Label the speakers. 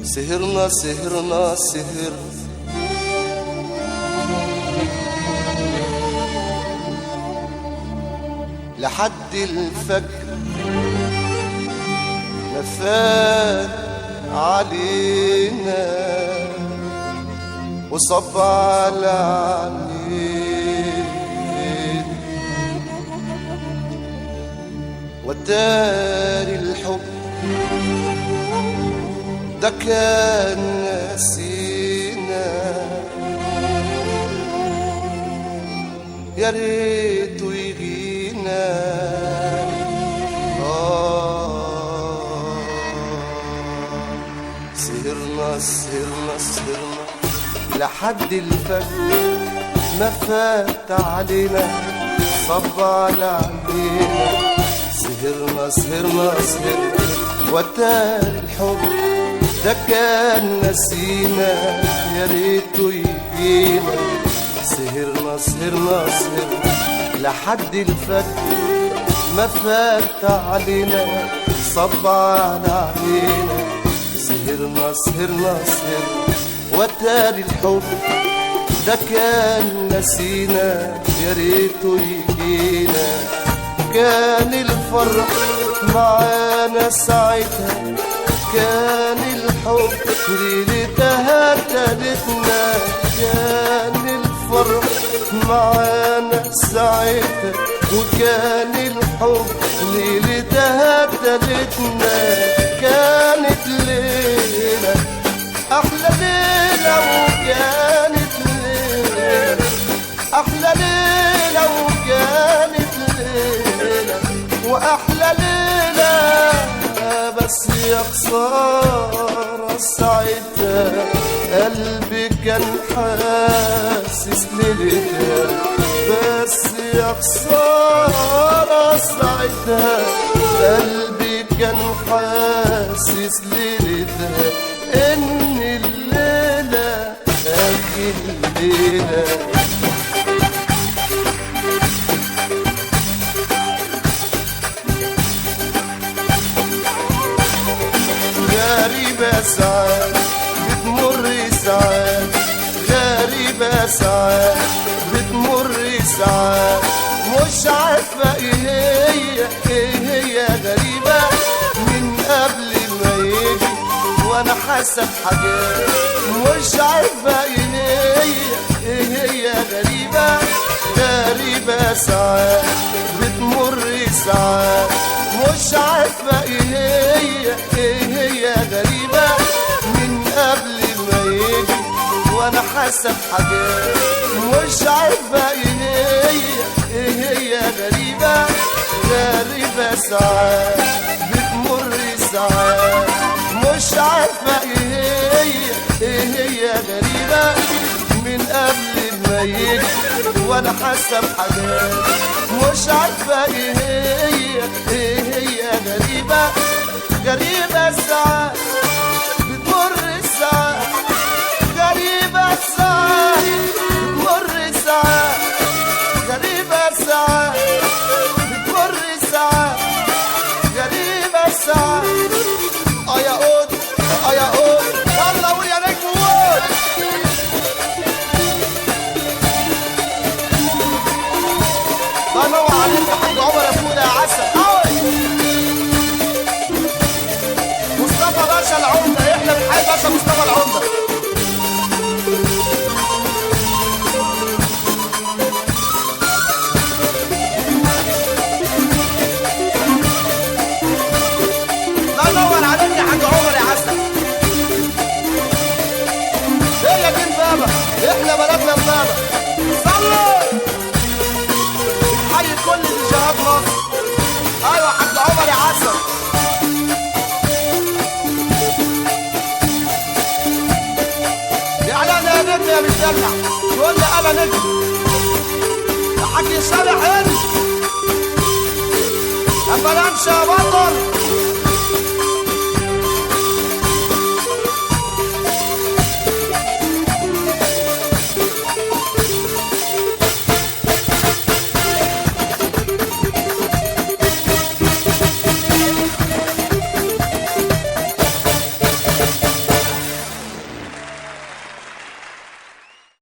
Speaker 1: سهرنا سهرنا سهر لحد الفجر ما فات علينا وصب على عينينا ودار الحب ده كان نسينا يا ريته يجينا سهرنا سهرنا سهرنا لحد الفجر ما فات علينا صب على عينينا سهرنا سهرنا سهرنا وتار الحب ده كان نسينا يا ريته يجينا سهرنا سهرنا سهرنا لحد الفجر ما فات علينا صب على عينينا سهرنا سهرنا سهرنا وتار الحب ده كان نسينا يا ريته يجينا كان الفرح معانا ساعتها كان الحب ليلتها تالتنا كان الفرح معانا ساعتها وكان الحب ليلتها تالتنا كانت ليلة أحلى ليلة وكانت ليلة أحلى ليلة وكانت ليلة وأحلى ليلة بس يا خسارة ساعتها قلبي كان حاسس ليلتها بس يا خسارة ساعتها قلبي كان حاسس ليلتها إن الليلة آخر الليلة غريبة ساعات بتمر ساعات غريبة ساعات بتمر ساعات مش عارفة ايه هي غريبة من قبل ما يجي وانا حاسة بحاجات مش عارفة ايه هي غريبة غريبة ساعات بتمر ساعات مش عارفة ايه هي غريبة من قبل ما يجي وانا حاسة بحاجات مش عارفة ايه هي غريبة غريبة ساعات بتمر ساعات مش عارفة ايه هي غريبة من قبل ما يجي وانا حاسة بحاجات مش عارفة ايه هي غريبة غريبة ساعات بتمر ساعات غريبة ساعات بتمر ساعات غريبة ساعات بتمر ساعات غريبة ساعات يا قود يا قود يلا قول يا نجم قول الله عليك يا حاج عمر يا فوده يا عسل مصطفى باشا العمده احنا بنحب باشا مصطفى العمده الله ينور عليك يا حاج عمر يا عسل هي دي البابا احنا بلدنا البابا صلوا حي كل جهات مصر ايوه حاج عمر يا عسل يعني انا نجم يا متدلع تقول لي انا نجم يا حاج شارع هنا اما نمشي يا بطل